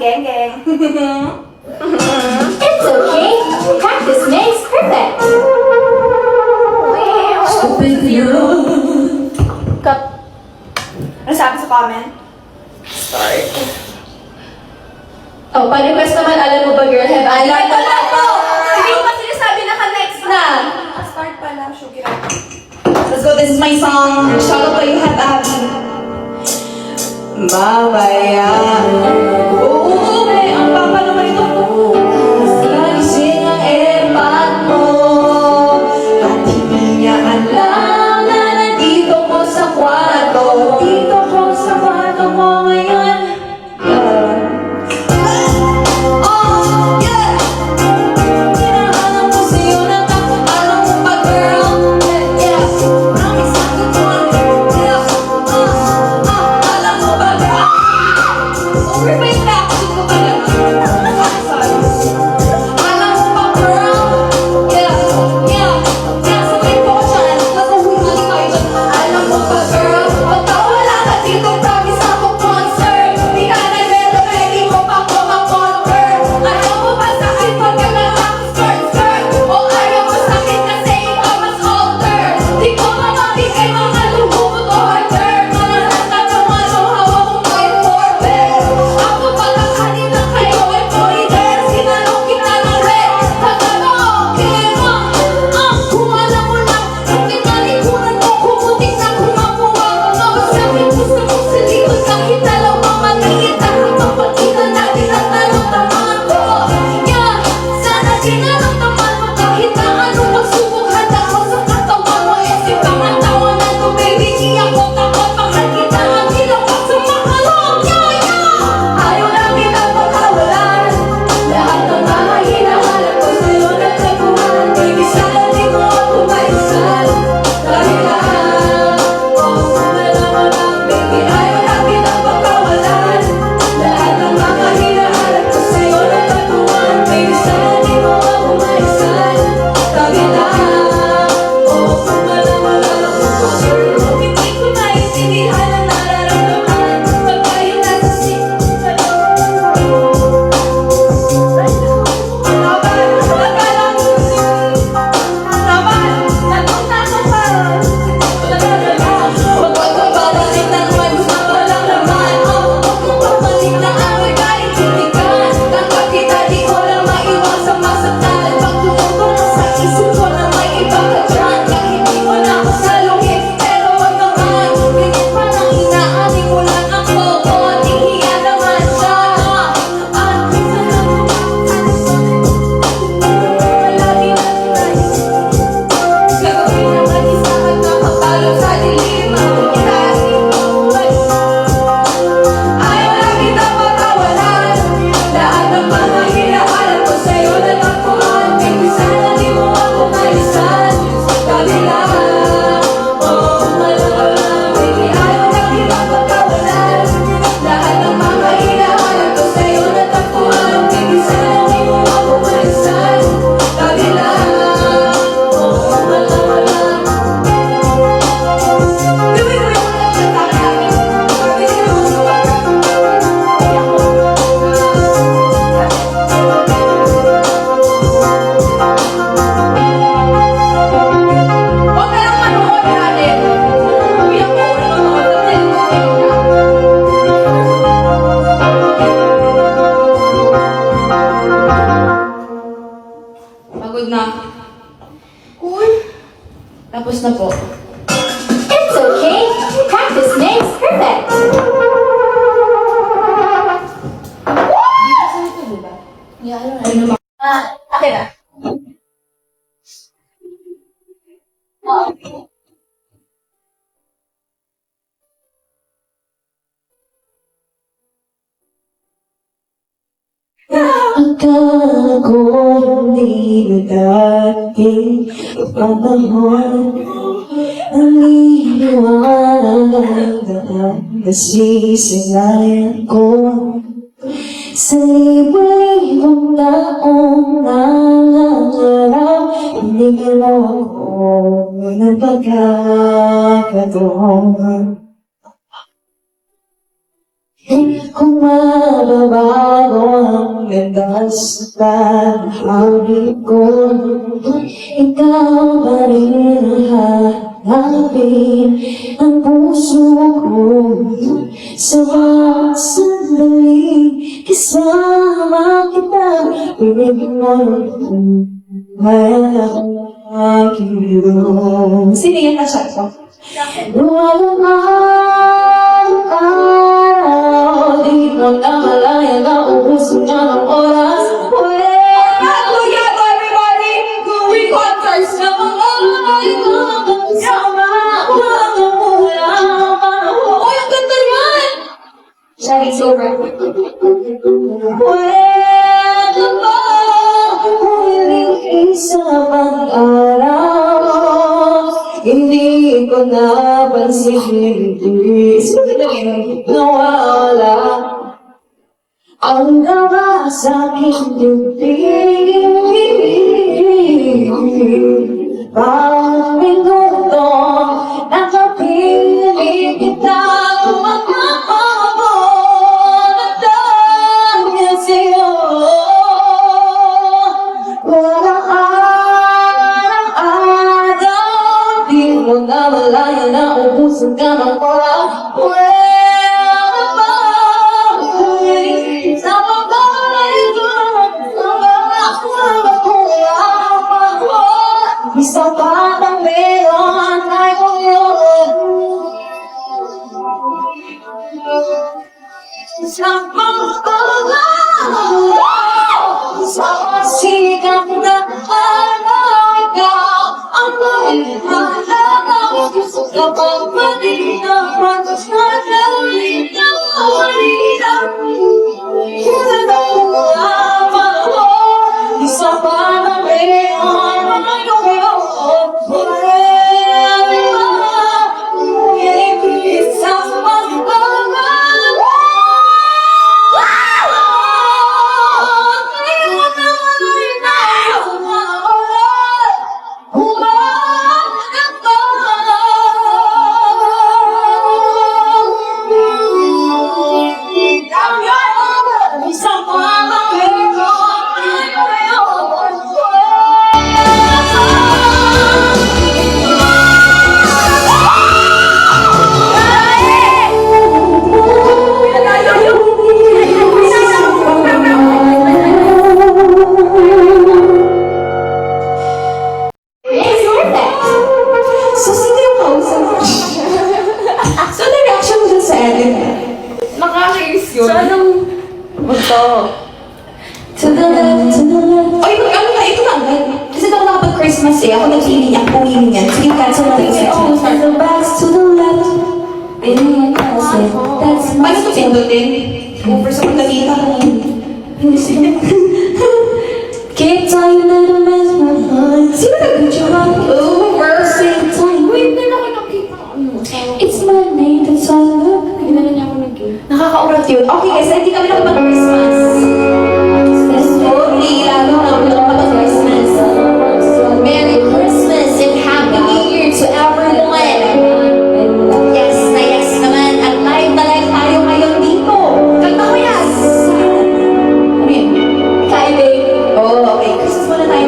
Geng geng. It's okay. Practice makes perfect. Stupid you. Ano sabi sa comment? Start. Oh, pa-request naman, alam mo ba, girl? Have I learned Wala about ko! Hindi ko pa sinasabi naka-next na. Start pala, Shugira. Let's go, this is my song. Shout out to you, Have Abby. Mamaya. Oo, ang papa naman ito. Nagising ang airpod mo. At hindi niya alam na nandito ko sa kwarto. Dito ko sa kwarto mo ngayon. Oh, yeah! Hinahanap ko sa'yo na takot. Alam mo ba, girl? Yeah, promise na tutuan. Yeah, alam mo ba, girl? Over pa yung reaction ko pala. Sorry. Alam mo ba, girl? Yeah, sabay po ko siya. Nakuhuli tayo dyan. Alam mo ba, girl? Pagka wala ka dito, promise ako concert. Di ka nagre-ready mo pa ko ma-conquer. Ayaw mo ba sa akin pagka skirt? O ayaw mo sa akin kasi ikaw mas older. Di ko mamabigay mga lumubot o harder. Mga nagtatanong hawak kong kayo forward. Ako pala kanina kayo embroider. Sinalong kita ng red. Sasabi okay mo. Kung alam mo lang, yung kinalikuran mo, kumutik na kumakuha ko. Nawasabi ko sa pusilito kahit alam mo maliit. Habang pagkita natin at naramdaman ko. Yeah, sana dinaramdaman mo kahit na anong pagsubok. Handa ko sa katawan mo. Isip ang tawanan ko, baby. Di ako takot. Mahal kita ang ilaw ka sa mahalong. Yeah! Ayaw na kita pagkawalan. Lahat ng mga hinahanap ko sa'yo nagtaguhan. Baby, sana di mo ako maisan. Lagi lang. Wala mo lang, baby. Ayaw na kita pagkawalan. Lahat ng mga hinahanap ko sa'yo nagtaguhan. Baby, sana di mo ako maisan. Lagi lang. Wala mo lang. Hindi ko naiintindihan ang nararamdaman. Pagka yung nasa sikap ka Pagod na. Cool. Tapos na po. It's okay. Practice makes perfect. Dito sa ito, diba? Yeah, Ano naman? Akin na. Akala ko hindi na dating panahon ang iniwan ang daan nasisilayan ko sa libo-libong taong nangangarap hindi mo ako ng pagkakataon. Kung mababago ang landas sa tadhana ko, ikaw pa rin ang hanapin ang puso ko. Sa bawat sandali, kasama kita, pinig mo may aking biro. Sino yan na shot ko? Walang araw, di mo namalaya na ubusin na ng oras. Hallelujah to everybody! Going concerts na mga Sama ko lang ang mula panahon. Uy, ang ganda yan! Shaggy's over. Pwede ba humiling isang araw? Hindi ko napansin, nawala ang gawa sa aking dibdib. Bawat minuto, nakapiling kita magkakabon at dahil sa'yo. Walang araw-araw, di mo namalaya na ubusin ka ng oras. Pwede ba humiling sa pagkakalay ko? Isa pa bang meron ay ngayon? Isang pagkakalay sa masikap na araw, ikaw ang mahalaga. Kapag malinaw, patas na gawin na malinaw. Isa pa bang meron ay ngayon? Next, perfect. So, sino yung kausap? So, the reaction mo dun sa edit? Nakakainis yun. So, anong... Ito. To the left, to the left. Ay, ano na, ito na agad. Kasi daw nakapag-Christmas eh. Ako nag-feeling ang pumili niyan. Sige, cancel na rin. To the back, to the left. Anyone else? That's my Paano ito pindutin? Over sa pagkakita ko. Hindi sila. Can't tell you that I'm mesmerized. Sino nag-video ka? Over. Same time. Wait, hindi na ako nakita. It's my name that's on the. Hindi na niya ako nag-game. Nakaka-urat yun. Okay guys, hindi kami nakapag-Christmas. Sorry, lalo na kami nakapag-Christmas. Merry Christmas and Happy New Year to everyone! Yes na yes naman. At live na live tayo ngayon dito. Kanta ko yes! Ano yun? Kaya, babe. Oh, okay. Christmas muna tayo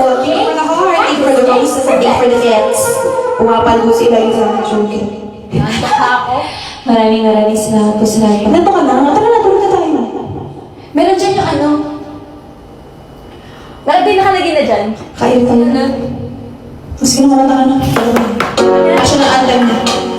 Okay? Thank you for the roses and thank you for the gifts. Pumapalo sila yung sa akin, Shunkin. Nantok na ako. Maraming salamat po sa lahat. Nandito ka na? Tara na, tulog na tayo. Meron dyan yung ano. Bakit nakalagay na dyan? Kain tayo na. Mas kinamata ka na. National anthem na.